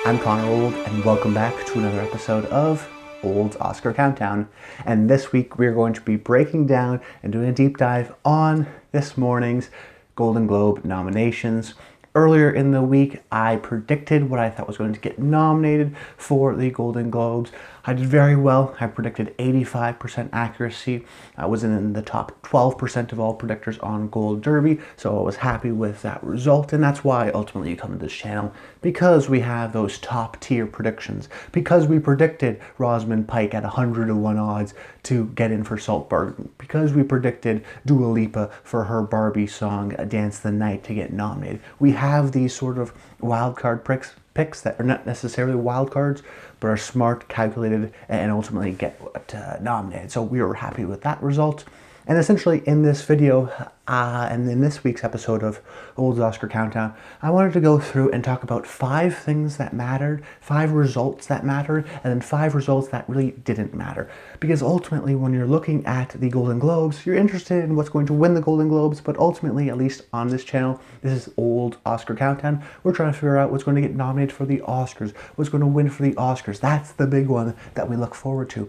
I'm Connor Old, and welcome back to another episode of Old's Oscar Countdown. And this week we're going to be breaking down and doing a deep dive on this morning's Golden Globe nominations. Earlier in the week, I predicted what I thought was going to get nominated for the Golden Globes. I did very well. I predicted 85% accuracy. I was in the top 12% of all predictors on Gold Derby, so I was happy with that result, and that's why ultimately you come to this channel, because we have those top tier predictions, because we predicted Rosamund Pike at 100 to 1 odds to get in for Saltburn, because we predicted Dua Lipa for her Barbie song Dance the Night to get nominated. We have these sort of wildcard picks that are not necessarily wild cards, but are smart, calculated, and ultimately get nominated. So we were happy with that result. And essentially in this video, and in this week's episode of Old's Oscar Countdown, I wanted to go through and talk about 5 things that mattered, 5 results that mattered, and then 5 results that really didn't matter. Because ultimately, when you're looking at the Golden Globes, you're interested in what's going to win the Golden Globes, but ultimately, at least on this channel, this is Old Oscar Countdown, we're trying to figure out what's going to get nominated for the Oscars, what's going to win for the Oscars. That's the big one that we look forward to.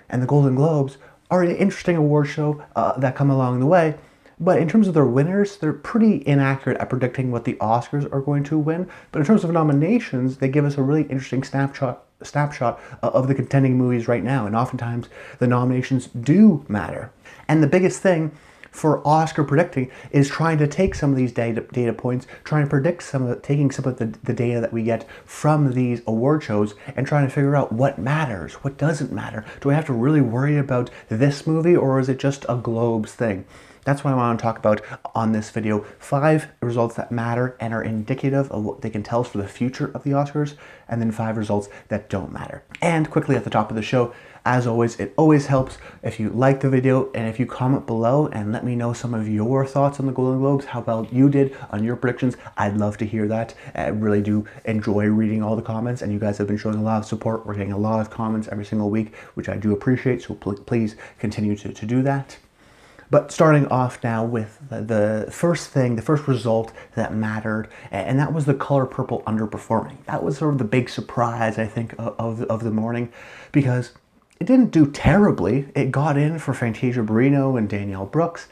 And the Golden Globes are an interesting award show that come along the way, but in terms of their winners, they're pretty inaccurate at predicting what the Oscars are going to win. But in terms of nominations, they give us a really interesting snapshot of the contending movies right now, and oftentimes the nominations do matter. And the biggest thing for Oscar predicting is trying to take some of these data points, trying to predict taking some of the data that we get from these award shows and trying to figure out what matters, what doesn't matter. Do I have to really worry about this movie, or is it just a Globes thing? That's what I want to talk about on this video. 5 results that matter and are indicative of what they can tell us for the future of the Oscars, and then 5 results that don't matter. And quickly at the top of the show, as always, it always helps if you like the video and if you comment below and let me know some of your thoughts on the Golden Globes, how well you did on your predictions. I'd love to hear that. I really do enjoy reading all the comments, and you guys have been showing a lot of support. We're getting a lot of comments every single week, which I do appreciate, so please continue to do that. But starting off now with the first result that mattered, and that was the Color Purple underperforming. That was sort of the big surprise, I think, of the morning, because it didn't do terribly. It got in for Fantasia Barrino and Danielle Brooks,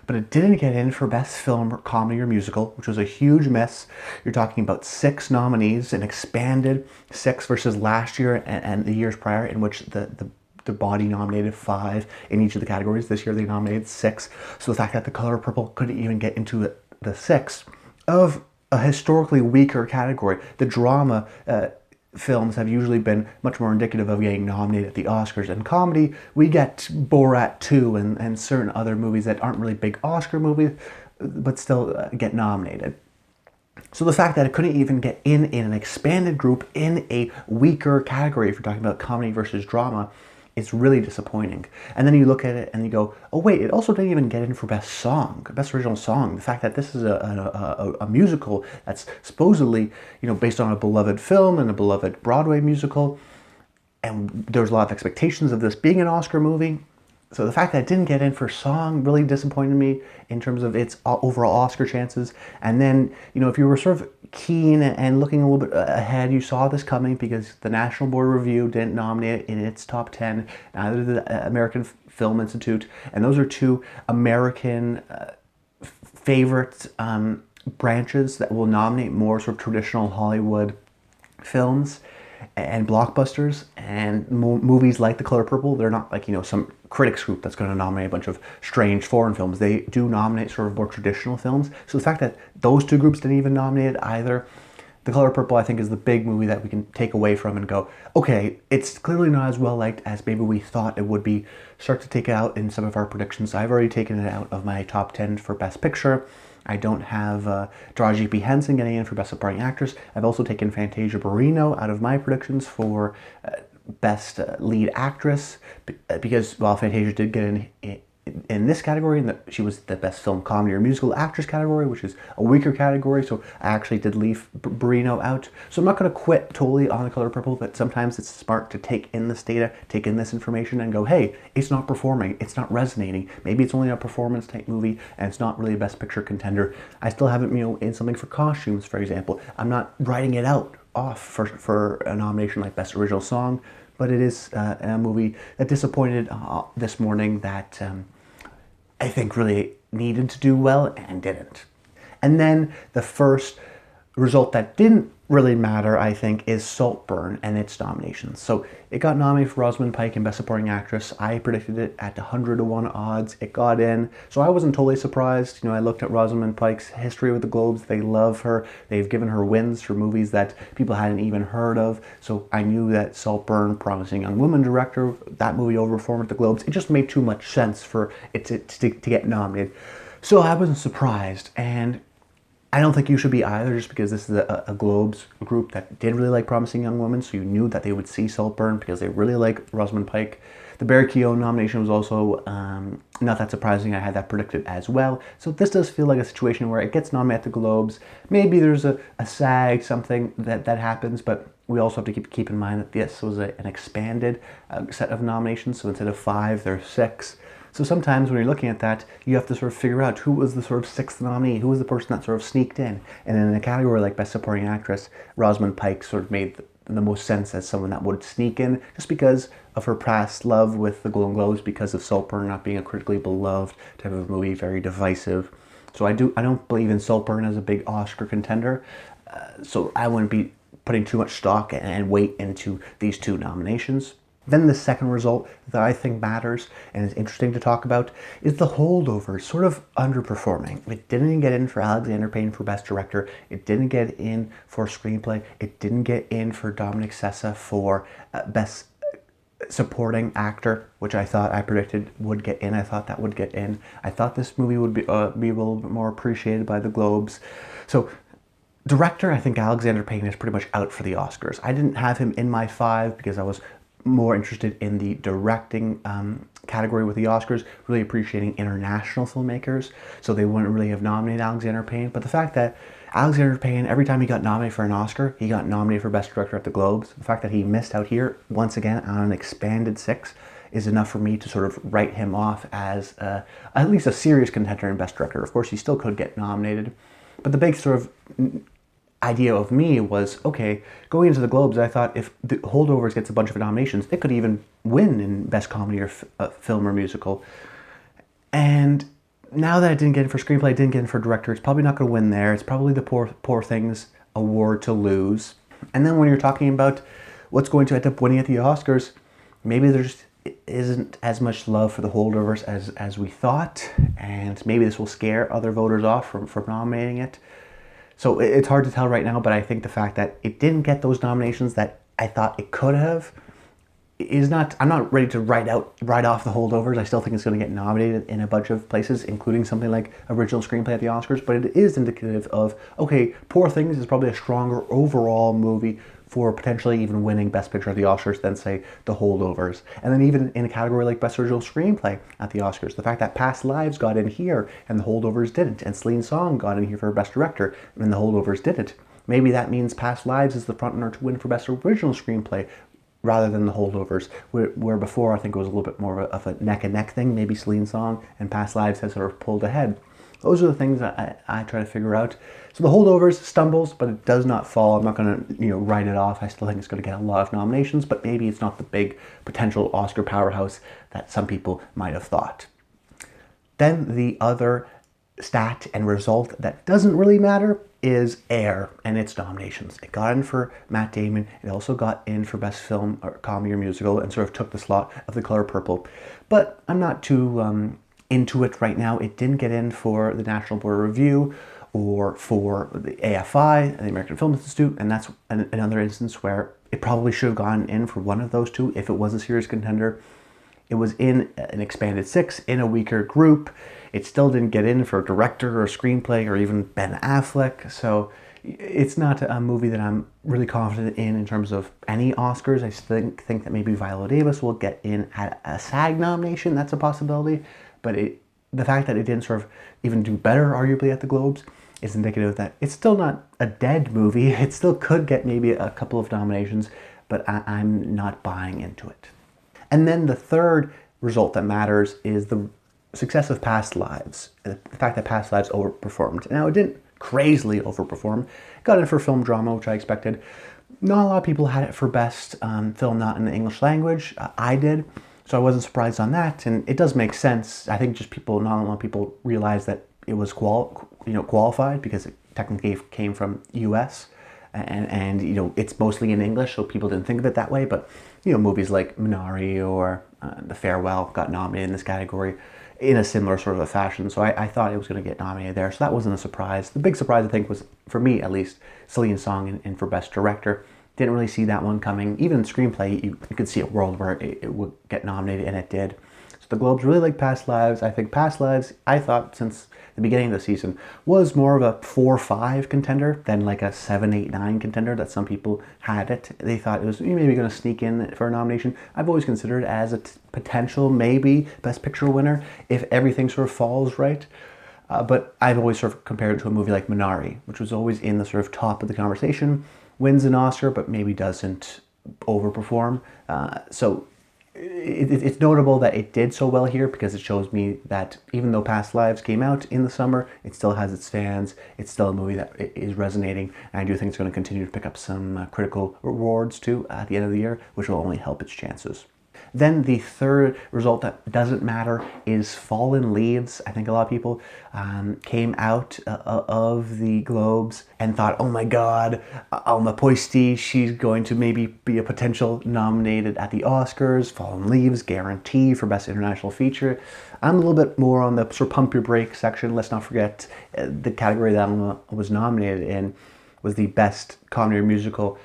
but it didn't get in for Best Film, Comedy or Musical, which was a huge miss. You're talking about 6 nominees, an expanded 6 versus last year and the years prior, in which the body nominated 5 in each of the categories. This year they nominated 6. So the fact that the Color Purple couldn't even get into the 6 of a historically weaker category. The drama films have usually been much more indicative of getting nominated at the Oscars. And comedy, we get Borat 2 and certain other movies that aren't really big Oscar movies, but still get nominated. So the fact that it couldn't even get in an expanded group in a weaker category, if you're talking about comedy versus drama, it's really disappointing. And then you look at it and you go, oh wait, it also didn't even get in for Best Song, Best Original Song. The fact that this is a musical that's supposedly, based on a beloved film and a beloved Broadway musical, and there's a lot of expectations of this being an Oscar movie. So the fact that it didn't get in for song really disappointed me in terms of its overall Oscar chances. And then, if you were sort of keen and looking a little bit ahead, you saw this coming because the National Board of Review didn't nominate it in its top 10, neither did the American Film Institute. And those are 2 American favorite branches that will nominate more sort of traditional Hollywood films and blockbusters, and movies like The Color Purple. They're not like, some critics group that's going to nominate a bunch of strange foreign films. They do nominate sort of more traditional films. So the fact that those 2 groups didn't even nominate it either, The Color Purple, I think, is the big movie that we can take away from and go, okay, it's clearly not as well liked as maybe we thought it would be. Start to take it out in some of our predictions. I've already taken it out of my top 10 for Best Picture. I don't have Taraji P. Henson getting in for Best Supporting Actress. I've also taken Fantasia Barrino out of my predictions for Best Lead Actress, because while Fantasia did get in this category, and she was the Best Film, Comedy or Musical Actress category, which is a weaker category, so I actually did leave Barrino out. So I'm not going to quit totally on The Color Purple, but sometimes it's smart to take in this data, take in this information, and go, hey, it's not performing, it's not resonating. Maybe it's only a performance type movie, and it's not really a Best Picture contender. I still haven't, in something for costumes, for example. I'm not writing it out off for a nomination like Best Original Song, but it is a movie that disappointed this morning that I think really needed to do well and didn't. And then the first result that didn't really matter, I think, is Saltburn and its nominations. So it got nominated for Rosamund Pike in Best Supporting Actress. I predicted it at 100 to 1 odds. It got in, so I wasn't totally surprised. You know, I looked at Rosamund Pike's history with the Globes. They love her. They've given her wins for movies that people hadn't even heard of. So I knew that Saltburn, Promising Young Woman director, that movie overperformed at the Globes. It just made too much sense for it to get nominated. So I wasn't surprised, and I don't think you should be either, just because this is a Globes group that did really like Promising Young Woman, so you knew that they would see Saltburn because they really like Rosamund Pike. The Barry Keoghan nomination was also not that surprising. I had that predicted as well. So this does feel like a situation where it gets nominated at the Globes. Maybe there's a SAG, something that happens, but we also have to keep in mind that this was an expanded set of nominations, so instead of 5, there's 6. So sometimes when you're looking at that, you have to sort of figure out who was the sort of 6th nominee, who was the person that sort of sneaked in. And in a category like Best Supporting Actress, Rosamund Pike sort of made the most sense as someone that would sneak in, just because of her past love with the Golden Globes, because of Saltburn not being a critically beloved type of movie, very divisive. So I don't believe in Saltburn as a big Oscar contender, so I wouldn't be putting too much stock and weight into these 2 nominations. Then the second result that I think matters and is interesting to talk about is the Holdovers sort of underperforming. It didn't get in for Alexander Payne for Best Director. It didn't get in for Screenplay. It didn't get in for Dominic Sessa for Best Supporting Actor, which I predicted would get in. I thought that would get in. I thought this movie would be a little bit more appreciated by the Globes. So director, I think Alexander Payne is pretty much out for the Oscars. I didn't have him in my 5 because I was more interested in the directing category with the Oscars, really appreciating international filmmakers, so they wouldn't really have nominated Alexander Payne. But the fact that Alexander Payne, every time he got nominated for an Oscar, he got nominated for Best Director at the Globes. The fact that he missed out here, once again, on an expanded 6, is enough for me to sort of write him off as at least a serious contender in Best Director. Of course, he still could get nominated, but the big sort of idea of me was, okay, going into the Globes, I thought if the Holdovers gets a bunch of nominations, it could even win in Best Comedy or Film or Musical. And now that it didn't get in for Screenplay, it didn't get in for Director, it's probably not going to win there. It's probably the Poor Things award to lose. And then when you're talking about what's going to end up winning at the Oscars, maybe there just isn't as much love for the Holdovers as we thought, and maybe this will scare other voters off from nominating it. So it's hard to tell right now, but I think the fact that it didn't get those nominations that I thought it could have is not, I'm not ready to write off the Holdovers. I still think it's going to get nominated in a bunch of places, including something like Original Screenplay at the Oscars, but it is indicative of, okay, Poor Things is probably a stronger overall movie for potentially even winning Best Picture at the Oscars than, say, the Holdovers. And then even in a category like Best Original Screenplay at the Oscars, the fact that Past Lives got in here and the Holdovers didn't, and Celine Song got in here for Best Director and the Holdovers didn't. Maybe that means Past Lives is the frontrunner to win for Best Original Screenplay rather than the Holdovers, where before I think it was a little bit more of a neck-and-neck thing. Maybe Celine Song and Past Lives has sort of pulled ahead. Those are the things that I try to figure out. So the Holdovers stumbles, but it does not fall. I'm not going to write it off. I still think it's going to get a lot of nominations, but maybe it's not the big potential Oscar powerhouse that some people might have thought. Then the other stat and result that doesn't really matter is Air and its nominations. It got in for Matt Damon. It also got in for Best Film or Comedy or Musical and sort of took the slot of The Color Purple. But I'm not too into it right now. It didn't get in for the National Board of Review or for the AFI, the American Film Institute, and that's another instance where it probably should have gone in for one of those 2 if it was a serious contender. It was in an expanded 6 in a weaker group. It still didn't get in for director or screenplay or even Ben Affleck, so it's not a movie that I'm really confident in terms of any Oscars. I think that maybe Viola Davis will get in at a SAG nomination. That's a possibility. But the fact that it didn't sort of even do better, arguably, at the Globes is indicative that it's still not a dead movie. It still could get maybe a couple of nominations, but I'm not buying into it. And then the third result that matters is the success of Past Lives. The fact that Past Lives overperformed. Now, it didn't crazily overperform. Got in for film drama, which I expected. Not a lot of people had it for best film not in the English language. I did, so I wasn't surprised on that, and it does make sense. I think just not a lot of people realize that it was qualified because it technically came from U.S. and it's mostly in English, so people didn't think of it that way. But movies like Minari or The Farewell got nominated in this category in a similar sort of a fashion. So I thought it was going to get nominated there. So that wasn't a surprise. The big surprise, I think, was, for me at least, Celine's song in for Best Director. Didn't really see that one coming. Even in screenplay, you could see a world where it would get nominated, and it did. So the Globes really like Past Lives. I think Past Lives, I thought since the beginning of the season, was more of a 4-5 contender than like a 7-8-9 contender that some people had it. They thought it was maybe going to sneak in for a nomination. I've always considered it as a potential maybe Best Picture winner if everything sort of falls right. But I've always sort of compared it to a movie like Minari, which was always in the sort of top of the conversation, wins an Oscar, but maybe doesn't overperform. So it's notable that it did so well here because it shows me that even though Past Lives came out in the summer, it still has its fans. It's still a movie that is resonating, and I do think it's going to continue to pick up some critical rewards too at the end of the year, which will only help its chances. Then the third result that doesn't matter is Fallen Leaves. I think a lot of people came out of the Globes and thought, oh my God, Alma Poisty, she's going to maybe be a potential nominated at the Oscars. Fallen Leaves, guarantee for Best International Feature. I'm a little bit more on the sort of pump your brakes section. Let's not forget the category that Alma was nominated in was the Best Comedy or Musical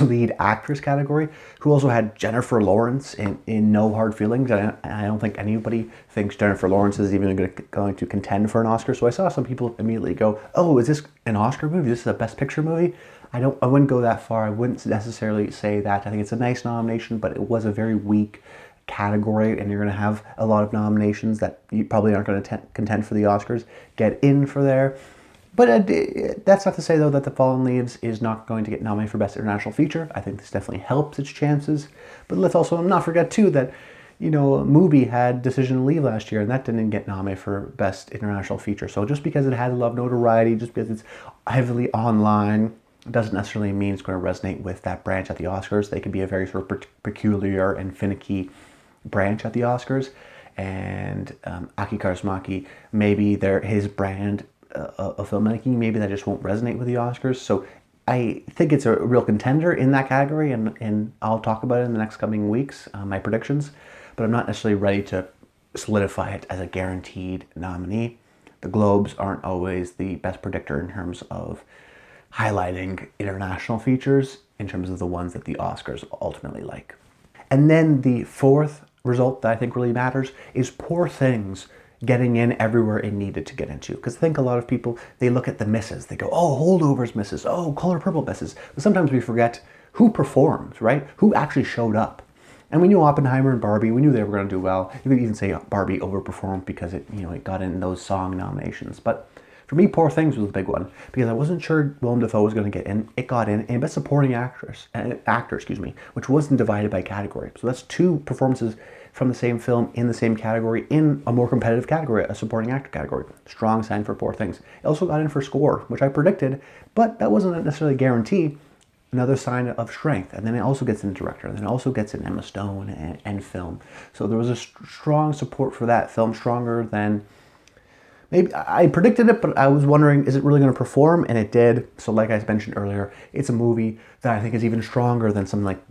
lead actress category, who also had Jennifer Lawrence in No Hard Feelings. I don't think anybody thinks Jennifer Lawrence is even going to contend for an Oscar. So I saw some people immediately go, oh, is this an Oscar movie? This is a Best Picture movie? I wouldn't go that far. I wouldn't necessarily say that. I think it's a nice nomination, but it was a very weak category, and you're going to have a lot of nominations that you probably aren't going to contend for the Oscars get in for there. But that's not to say, though, that The Fallen Leaves is not going to get nominated for Best International Feature. I think this definitely helps its chances. But let's also not forget, too, that, Mubi had Decision to Leave last year, and that didn't get nominated for Best International Feature. So just because it has a lot of notoriety, just because it's heavily online, doesn't necessarily mean it's going to resonate with that branch at the Oscars. They can be a very sort of peculiar and finicky branch at the Oscars. And Aki Kaurismäki, maybe his brand of filmmaking, maybe that just won't resonate with the Oscars. So I think it's a real contender in that category, and I'll talk about it in the next coming weeks, my predictions, but I'm not necessarily ready to solidify it as a guaranteed nominee. The Globes aren't always the best predictor in terms of highlighting international features, in terms of the ones that the Oscars ultimately like. And then the fourth result that I think really matters is Poor Things getting in everywhere it needed to get into. Because I think a lot of people, they look at the misses. They go, oh, Holdovers misses. Oh, Color Purple misses. But sometimes we forget who performed, right? Who actually showed up. And we knew Oppenheimer and Barbie, we knew they were going to do well. You could even say Barbie overperformed because it got in those song nominations. But for me, Poor Things was the big one because I wasn't sure Willem Dafoe was going to get in. It got in, and Best Supporting Actor, which wasn't divided by category. So that's two performances from the same film in the same category in a more competitive category, a supporting actor category. Strong sign for Poor Things. It also got in for score, which I predicted, but that wasn't necessarily a guarantee. Another sign of strength. And then it also gets in director, and then it also gets in Emma Stone and film. So there was a strong support for that film, stronger than maybe I predicted it, but I was wondering, is it really going to perform? And it did. So like I mentioned earlier, it's a movie that I think is even stronger than something like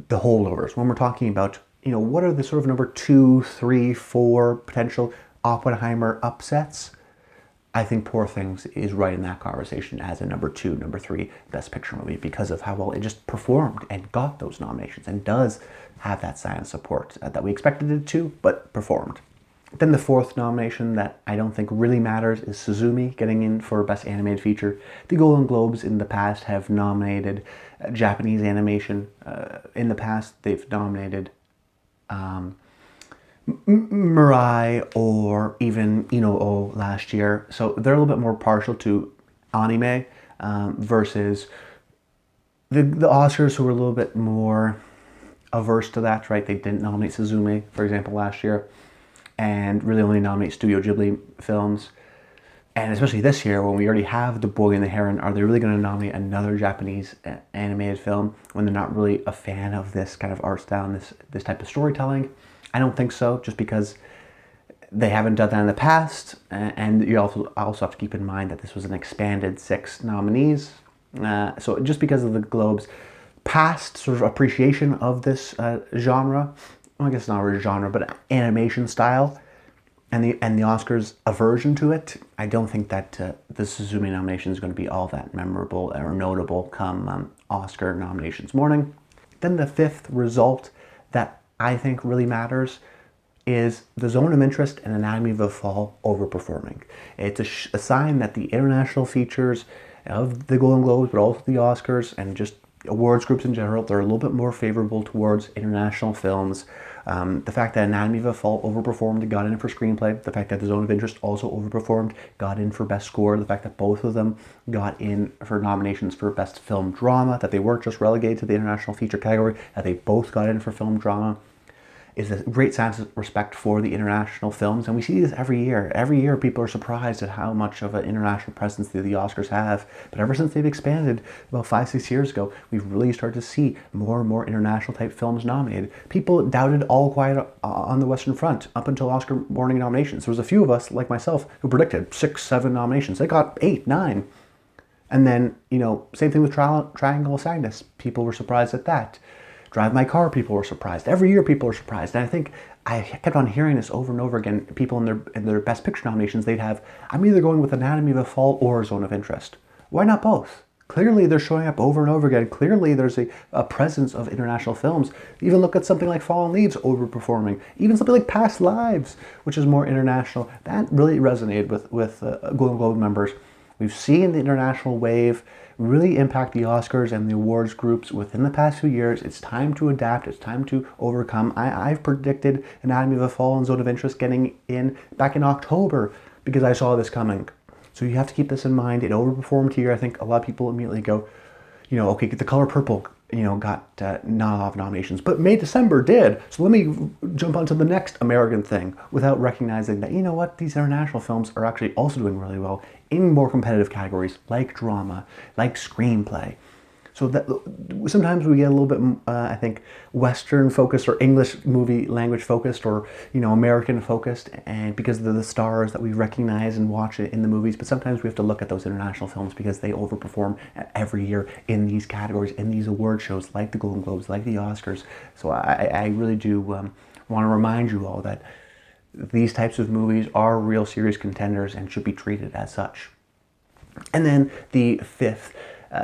The Holdovers. When we're talking about, what are the sort of number 2, 3, 4 potential Oppenheimer upsets? I think Poor Things is right in that conversation as a number 2, number 3 Best Picture movie because of how well it just performed and got those nominations and does have that science support that we expected it to, but performed. Then the fourth nomination that I don't think really matters is Suzume getting in for Best Animated Feature. The Golden Globes in the past have nominated Japanese animation. In the past, they've nominated Mirai or even Ino-Oh last year. So they're a little bit more partial to anime versus the Oscars, who were a little bit more averse to that, right? They didn't nominate Suzume, for example, last year, and really only nominate Studio Ghibli films. And especially this year, when we already have The Boy and the Heron, are they really going to nominate another Japanese animated film when they're not really a fan of this kind of art style and this type of storytelling? I don't think so, just because they haven't done that in the past. And you also have to keep in mind that this was an expanded 6 nominees. So just because of the Globe's past sort of appreciation of this genre, well, I guess not a genre, but animation style, and the Oscars' aversion to it, I don't think that the Suzume nomination is going to be all that memorable or notable come Oscar nominations morning. Then the fifth result that I think really matters is the zone of interest and Anatomy of a Fall overperforming. It's a sign that the international features of the Golden Globes, but also the Oscars and just awards groups in general, they're a little bit more favorable towards international films. The fact that Anatomy of a Fall overperformed, got in for screenplay. The fact that The Zone of Interest also overperformed, got in for best score. The fact that both of them got in for nominations for best film drama, that they weren't just relegated to the international feature category, that they both got in for film drama, is a great sense of respect for the international films. And we see this every year. Every year people are surprised at how much of an international presence the Oscars have. But ever since they've expanded about 5-6 years ago, we've really started to see more and more international type films nominated. People doubted All Quiet on the Western Front up until Oscar morning nominations. There was a few of us, like myself, who predicted 6-7 nominations. They got 8-9. And then, same thing with Triangle of Sadness. People were surprised at that. Drive My Car, people were surprised. Every year people are surprised. And I think I kept on hearing this over and over again. People in their Best Picture nominations, they'd have, I'm either going with Anatomy of a Fall or Zone of Interest. Why not both? Clearly they're showing up over and over again. Clearly there's a presence of international films. Even look at something like Fallen Leaves overperforming. Even something like Past Lives, which is more international. That really resonated with Golden Globe members. We've seen the international wave really impact the Oscars and the awards groups within the past few years. It's time to adapt. It's time to overcome. I've predicted Anatomy of a Fall and Zone of Interest getting in back in October because I saw this coming. So you have to keep this in mind. It overperformed here. I think a lot of people immediately go, okay, The Color Purple, got not a lot of nominations, but May December did. So let me jump onto the next American thing without recognizing that, these international films are actually also doing really well in more competitive categories like drama, like screenplay. So that sometimes we get a little bit, I think, Western focused or English movie language focused or, American focused, and because of the stars that we recognize and watch it in the movies. But sometimes we have to look at those international films because they overperform every year in these categories, in these award shows like the Golden Globes, like the Oscars. So I really do want to remind you all that these types of movies are real serious contenders and should be treated as such. And then the fifth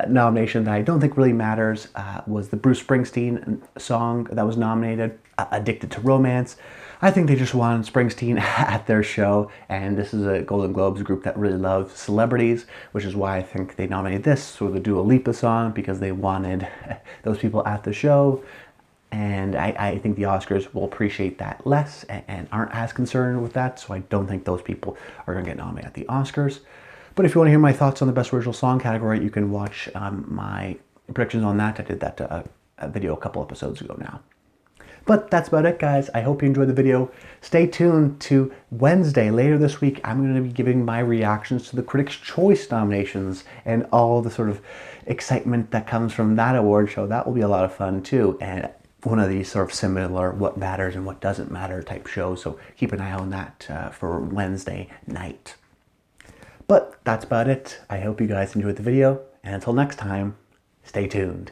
nomination that I don't think really matters was the Bruce Springsteen song that was nominated, Addicted to Romance. I think they just wanted Springsteen at their show, and this is a Golden Globes group that really loves celebrities, which is why I think they nominated this or the Dua Lipa song, because they wanted those people at the show. And I think the Oscars will appreciate that less and aren't as concerned with that, so I don't think those people are going to get nominated at the Oscars. But if you want to hear my thoughts on the Best Original Song category, you can watch my predictions on that. I did that a video a couple episodes ago now. But that's about it, guys. I hope you enjoyed the video. Stay tuned to Wednesday. Later this week, I'm going to be giving my reactions to the Critics' Choice nominations and all the sort of excitement that comes from that award show. That will be a lot of fun, too. And one of these sort of similar what matters and what doesn't matter type shows. So keep an eye on that for Wednesday night. But that's about it. I hope you guys enjoyed the video. And until next time, stay tuned.